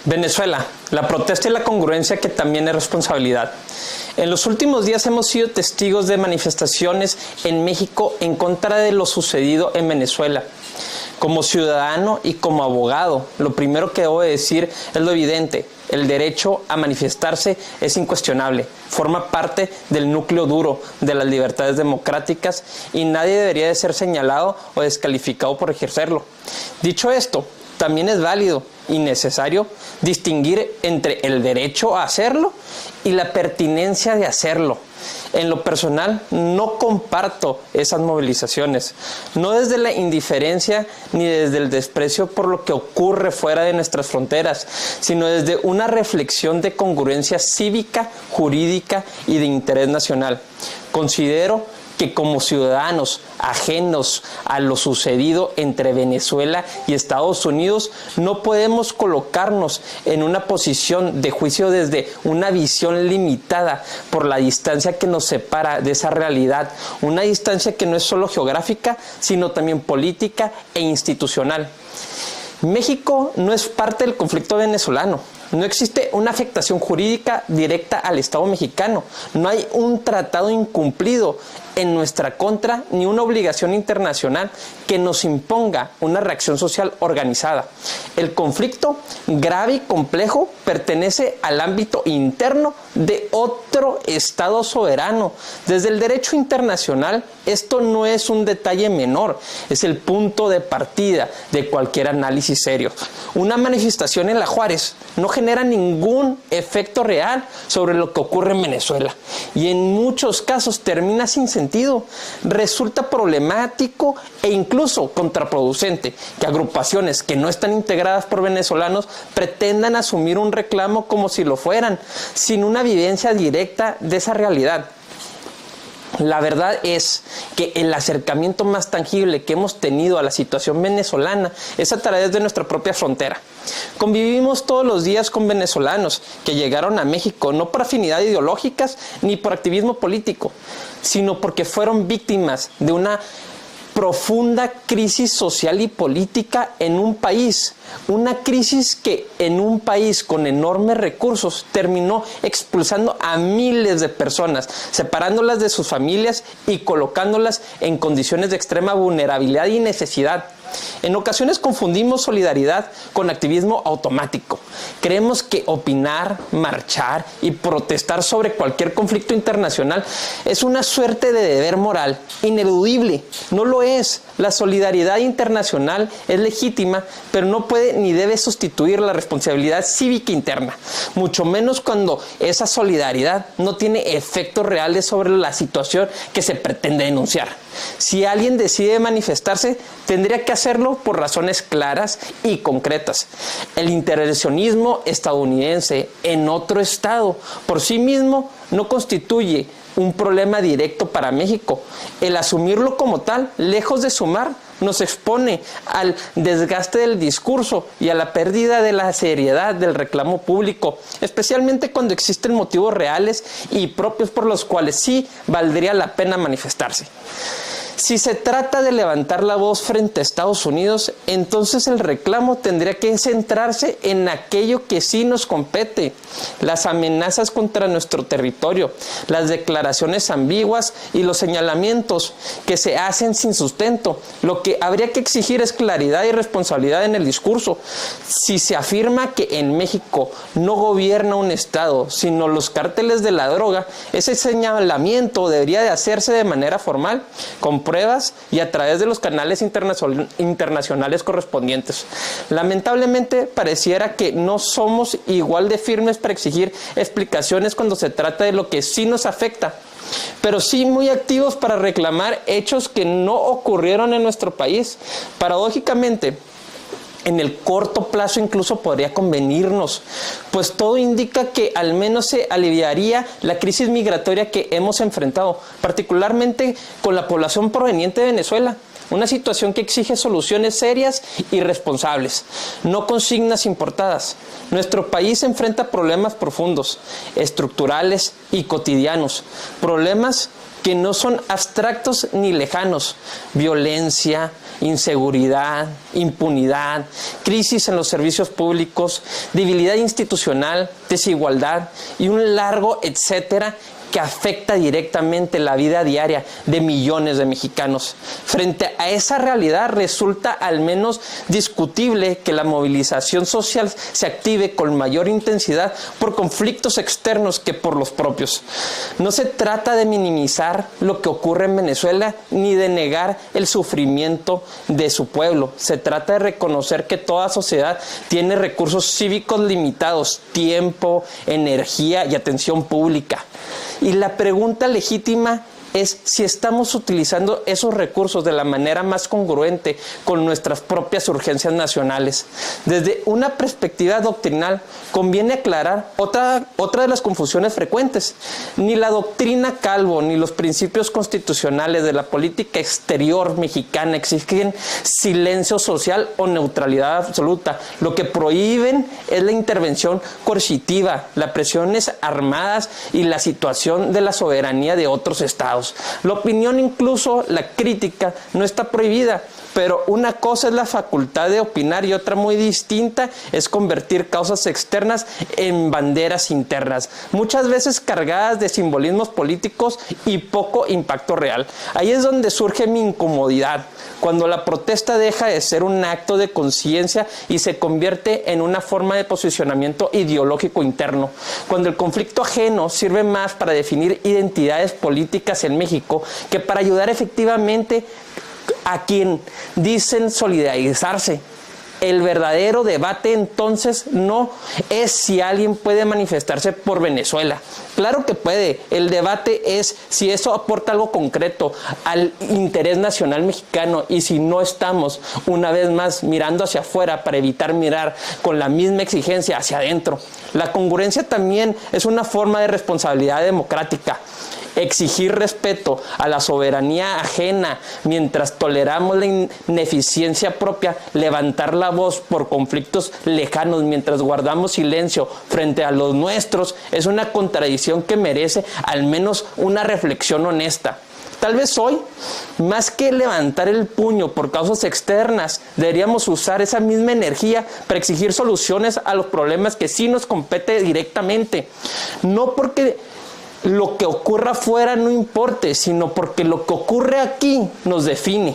Venezuela, la protesta y la congruencia que también es responsabilidad. En los últimos días hemos sido testigos de manifestaciones en México en contra de lo sucedido en Venezuela. Como ciudadano y como abogado, lo primero que debo decir es lo evidente. El derecho a manifestarse es incuestionable, forma parte del núcleo duro de las libertades democráticas y nadie debería de ser señalado o descalificado por ejercerlo. Dicho esto, también es válido y necesario distinguir entre el derecho a hacerlo y la pertinencia de hacerlo. En lo personal, no comparto esas movilizaciones, no desde la indiferencia ni desde el desprecio por lo que ocurre fuera de nuestras fronteras, sino desde una reflexión de congruencia cívica, jurídica y de interés nacional. Considero que como ciudadanos ajenos a lo sucedido entre Venezuela y Estados Unidos, no podemos colocarnos en una posición de juicio desde una visión limitada por la distancia que nos separa de esa realidad, una distancia que no es solo geográfica, sino también política e institucional. México no es parte del conflicto venezolano. No existe una afectación jurídica directa al Estado mexicano. No hay un tratado incumplido en nuestra contra ni una obligación internacional que nos imponga una reacción social organizada. El conflicto, grave y complejo, pertenece al ámbito interno de otro Estado soberano. Desde el derecho internacional, esto no es un detalle menor, es el punto de partida de cualquier análisis serio. Una manifestación en la Juárez no genera ningún efecto real sobre lo que ocurre en Venezuela y en muchos casos termina sin sentido. Resulta problemático e incluso contraproducente que agrupaciones que no están integradas por venezolanos pretendan asumir un reclamo como si lo fueran, sin una vivencia directa de esa realidad. La verdad es que el acercamiento más tangible que hemos tenido a la situación venezolana es a través de nuestra propia frontera. Convivimos todos los días con venezolanos que llegaron a México no por afinidad ideológicas ni por activismo político, sino porque fueron víctimas de una profunda crisis social y política en un país. Una crisis que en un país con enormes recursos terminó expulsando a miles de personas, separándolas de sus familias y colocándolas en condiciones de extrema vulnerabilidad y necesidad. En ocasiones confundimos solidaridad con activismo automático. Creemos que opinar, marchar y protestar sobre cualquier conflicto internacional es una suerte de deber moral ineludible. No lo es. La solidaridad internacional es legítima, pero no puede ni debe sustituir la responsabilidad cívica interna, mucho menos cuando esa solidaridad no tiene efectos reales sobre la situación que se pretende denunciar. Si alguien decide manifestarse, tendría que hacerlo por razones claras y concretas. El intervencionismo estadounidense en otro estado por sí mismo no constituye un problema directo para México. El asumirlo como tal, lejos de sumar, nos expone al desgaste del discurso y a la pérdida de la seriedad del reclamo público, especialmente cuando existen motivos reales y propios por los cuales sí valdría la pena manifestarse. Si se trata de levantar la voz frente a Estados Unidos, entonces el reclamo tendría que centrarse en aquello que sí nos compete: las amenazas contra nuestro territorio, las declaraciones ambiguas y los señalamientos que se hacen sin sustento. Lo que habría que exigir es claridad y responsabilidad en el discurso. Si se afirma que en México no gobierna un Estado, sino los cárteles de la droga, ese señalamiento debería de hacerse de manera formal, con pruebas y a través de los canales internacionales correspondientes. Lamentablemente, pareciera que no somos igual de firmes para exigir explicaciones cuando se trata de lo que sí nos afecta, pero sí muy activos para reclamar hechos que no ocurrieron en nuestro país. Paradójicamente, en el corto plazo incluso podría convenirnos, pues todo indica que al menos se aliviaría la crisis migratoria que hemos enfrentado, particularmente con la población proveniente de Venezuela. Una situación que exige soluciones serias y responsables, no consignas importadas. Nuestro país enfrenta problemas profundos, estructurales y cotidianos, problemas que no son abstractos ni lejanos: violencia, inseguridad, impunidad, crisis en los servicios públicos, debilidad institucional, desigualdad y un largo etcétera que afecta directamente la vida diaria de millones de mexicanos. Frente a esa realidad, resulta al menos discutible que la movilización social se active con mayor intensidad por conflictos externos que por los propios. No se trata de minimizar lo que ocurre en Venezuela ni de negar el sufrimiento de su pueblo. Se trata de reconocer que toda sociedad tiene recursos cívicos limitados: tiempo, energía y atención pública. Y la pregunta legítima es si estamos utilizando esos recursos de la manera más congruente con nuestras propias urgencias nacionales. Desde una perspectiva doctrinal, conviene aclarar otra de las confusiones frecuentes. Ni la doctrina Calvo ni los principios constitucionales de la política exterior mexicana exigen silencio social o neutralidad absoluta. Lo que prohíben es la intervención coercitiva, las presiones armadas y la situación de la soberanía de otros estados. La opinión, incluso la crítica, no está prohibida, pero una cosa es la facultad de opinar y otra muy distinta es convertir causas externas en banderas internas, muchas veces cargadas de simbolismos políticos y poco impacto real. Ahí es donde surge mi incomodidad, cuando la protesta deja de ser un acto de conciencia y se convierte en una forma de posicionamiento ideológico interno, cuando el conflicto ajeno sirve más para definir identidades políticas en México que para ayudar efectivamente a quien dicen solidarizarse. El verdadero debate entonces no es si alguien puede manifestarse por Venezuela. Claro que puede. El debate es si eso aporta algo concreto al interés nacional mexicano y si no estamos una vez más mirando hacia afuera para evitar mirar con la misma exigencia hacia adentro. La congruencia también es una forma de responsabilidad democrática. Exigir respeto a la soberanía ajena mientras toleramos la ineficiencia propia, levantar la voz por conflictos lejanos mientras guardamos silencio frente a los nuestros, es una contradicción que merece al menos una reflexión honesta. Tal vez hoy, más que levantar el puño por causas externas, deberíamos usar esa misma energía para exigir soluciones a los problemas que sí nos compete directamente. No porque lo que ocurra afuera no importe, sino porque lo que ocurre aquí nos define.